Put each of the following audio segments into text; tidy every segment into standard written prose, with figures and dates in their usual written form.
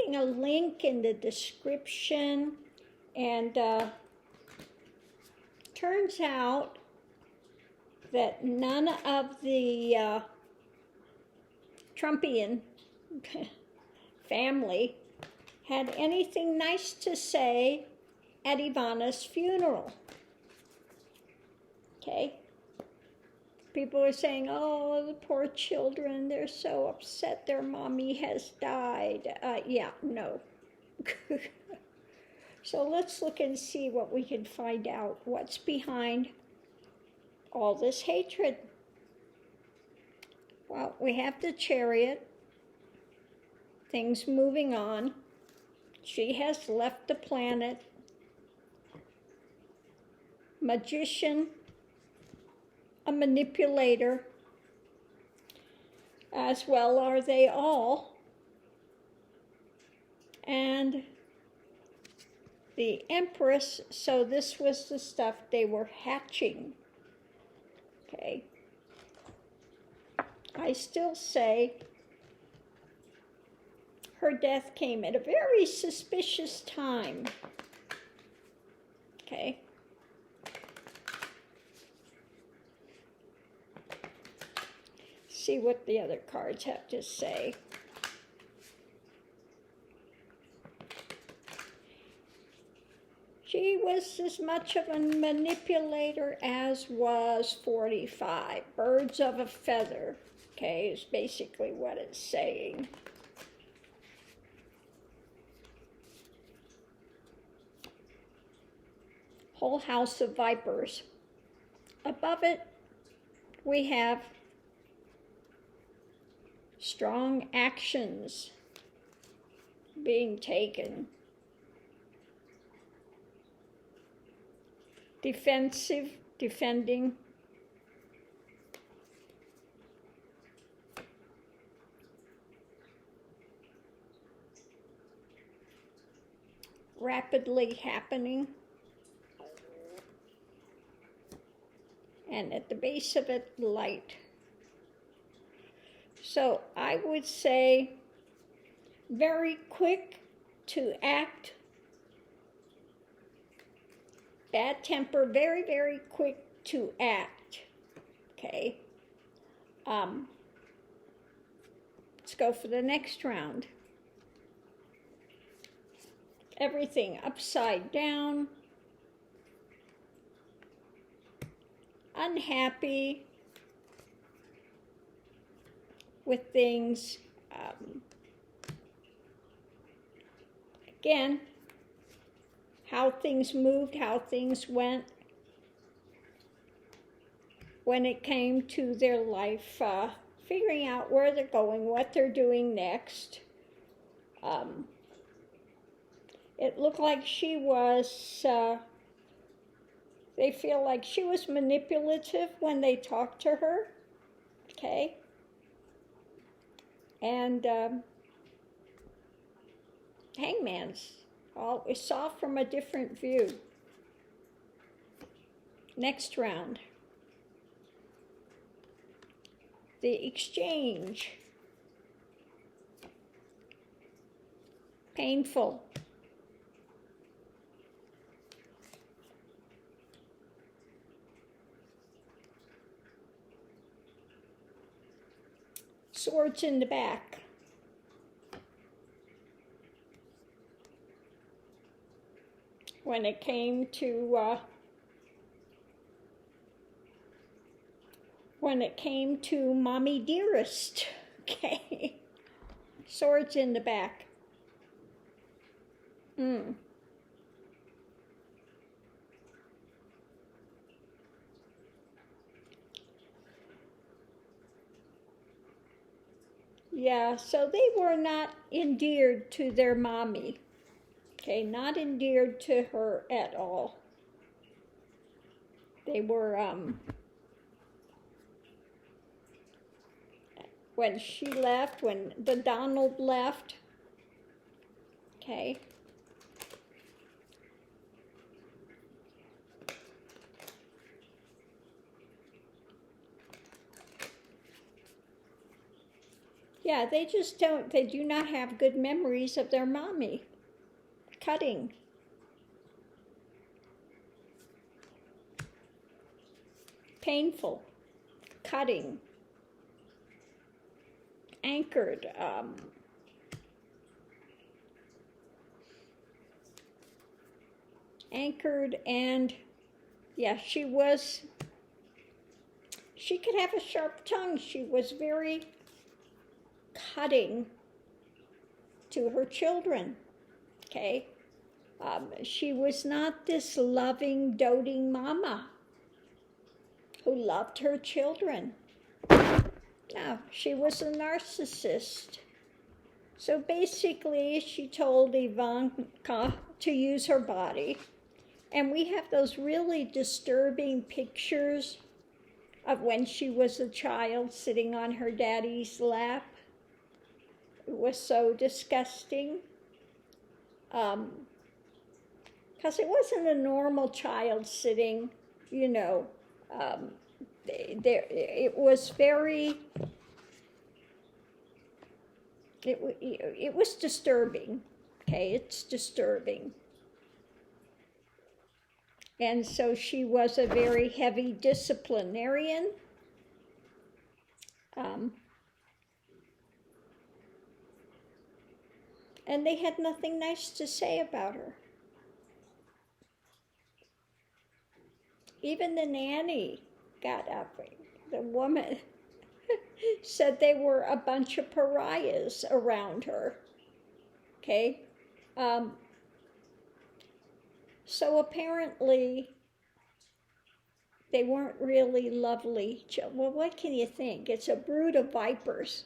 putting a link in the description, and turns out that none of the Trumpian family had anything nice to say at Ivanas' funeral. Okay? People are saying, oh, the poor children, they're so upset their mommy has died. Yeah, no. So let's look and see what we can find out. What's behind all this hatred? Well, we have the Chariot. Things moving on. She has left the planet. Magician. A manipulator, as well are they all, and the Empress. So this was the stuff they were hatching. Okay, I still say her death came at a very suspicious time. Okay. See what the other cards have to say. She was as much of a manipulator as was 45. Birds of a feather, okay, is basically what it's saying. Whole house of vipers. Above it, we have strong actions being taken. Defensive, defending. Rapidly happening. And at the base of it, light. So I would say very quick to act. Bad temper, very, very quick to act. Okay. Let's go for the next round. Everything upside down. Unhappy with things. Again, how things moved, how things went when it came to their life, figuring out where they're going, what they're doing next. It looked like she was, they feel like she was manipulative when they talked to her, okay? And Hangman's, we saw from a different view. Next round. The exchange. Painful. Swords in the back. When it came to Mommy Dearest, okay, swords in the back. Yeah, so they were not endeared to their mommy. Okay, not endeared to her at all. They were, when she left, when the Donald left, okay. Yeah, they just don't, they do not have good memories of their mommy. Cutting. Painful. Cutting. Anchored. Anchored, and yeah, she could have a sharp tongue. She was very cutting to her children, okay? She was not this loving, doting mama who loved her children. No, she was a narcissist. So basically, she told Ivanka to use her body. And we have those really disturbing pictures of when she was a child sitting on her daddy's lap. It was so disgusting. Because it wasn't a normal child sitting, you know. It was very, it was disturbing. Okay, it's disturbing. And so she was a very heavy disciplinarian. And they had nothing nice to say about her. Even the nanny got up. The woman said they were a bunch of pariahs around her. Okay? So apparently, they weren't really lovely. Well, what can you think? It's a brood of vipers.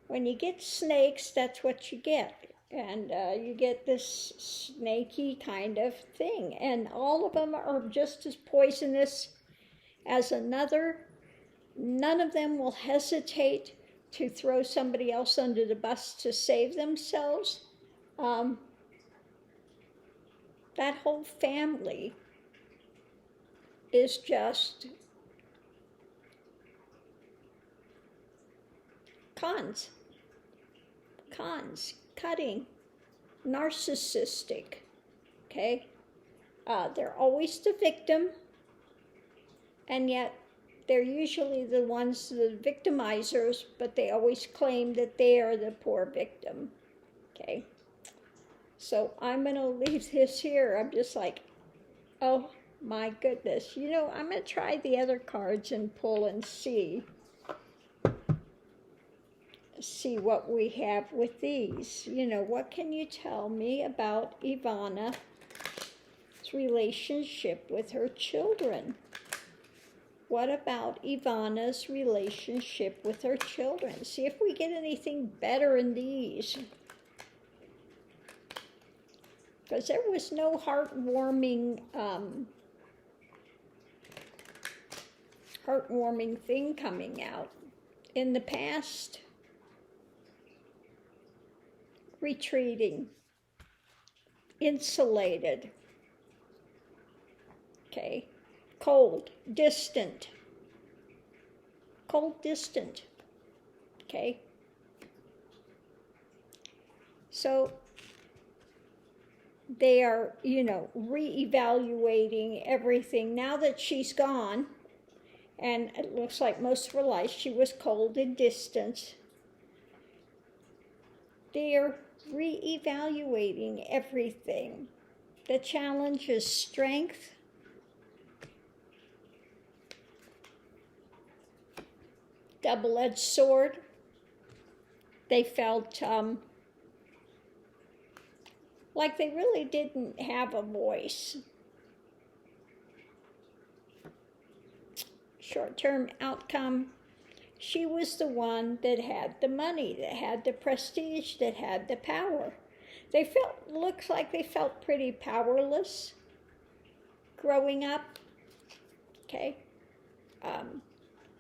When you get snakes, that's what you get. And you get this snaky kind of thing. And all of them are just as poisonous as another. None of them will hesitate to throw somebody else under the bus to save themselves. That whole family is just cons, cutting, narcissistic, okay? They're always the victim, and yet they're usually the ones, the victimizers, but they always claim that they are the poor victim, okay? So I'm going to leave this here. I'm just like, oh my goodness. You know, I'm going to try the other cards and pull and see what we have with these. You know, what can you tell me about Ivana's relationship with her children? What about Ivana's relationship with her children? See if we get anything better in these. Because there was no heartwarming thing coming out. In the past, retreating, insulated, okay, cold, distant, okay. So they are, you know, reevaluating everything. Now that she's gone, and it looks like most of her life she was cold and distant, they are reevaluating everything. The challenge is strength, double-edged sword. They felt like they really didn't have a voice. Short-term outcome, she was the one that had the money, that had the prestige, that had the power. They looks like they felt pretty powerless growing up, okay?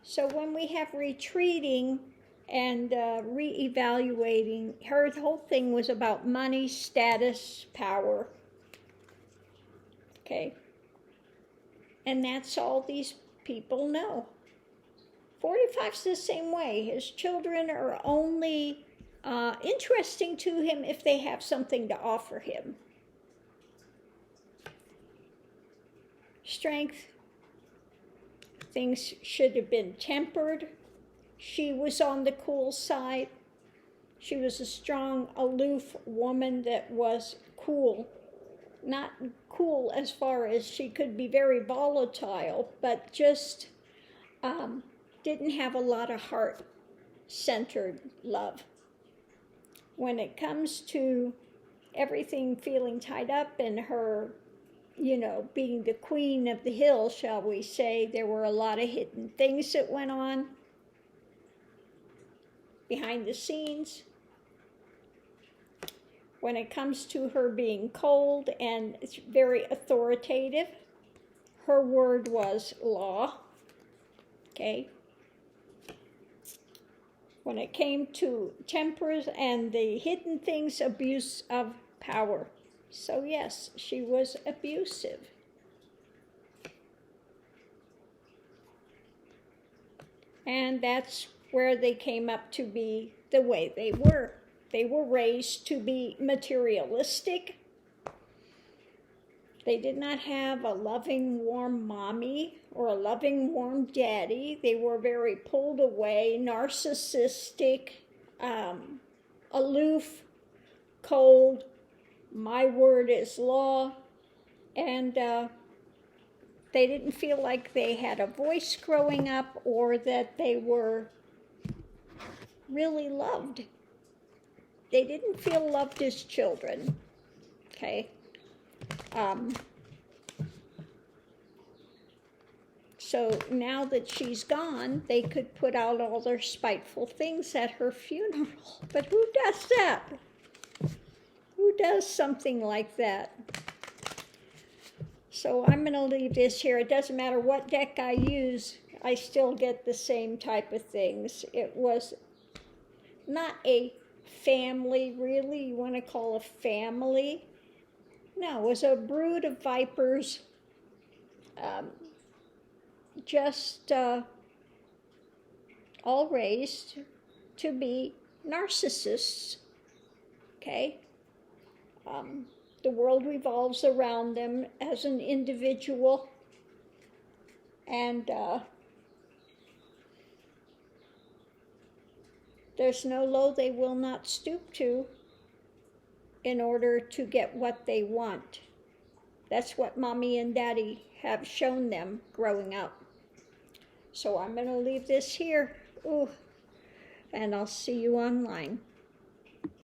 So when we have retreating and reevaluating, her whole thing was about money, status, power, okay? And that's all these people know. 45's the same way. His children are only interesting to him if they have something to offer him. Strength. Things should have been tempered. She was on the cool side. She was a strong, aloof woman that was cool. Not cool as far as she could be very volatile, but just didn't have a lot of heart-centered love. When it comes to everything feeling tied up and her, being the queen of the hill, shall we say, there were a lot of hidden things that went on behind the scenes. When it comes to her being cold and very authoritative, her word was law, okay? When it came to tempers and the hidden things, abuse of power. So yes, she was abusive. And that's where they came up to be the way they were. They were raised to be materialistic. They did not have a loving, warm mommy or a loving, warm daddy. They were very pulled away, narcissistic, aloof, cold. My word is law. And they didn't feel like they had a voice growing up or that they were really loved. They didn't feel loved as children, okay? So now that she's gone, they could put out all their spiteful things at her funeral. But who does that? Who does something like that? So I'm going to leave this here. It doesn't matter what deck I use, I still get the same type of things. It was not a family, really, you want to call a family. No, it was a brood of vipers, all raised to be narcissists, okay? The world revolves around them as an individual, and there's no low they will not stoop to in order to get what they want. That's what mommy and daddy have shown them growing up. So I'm going to leave this here. Ooh, and I'll see you online.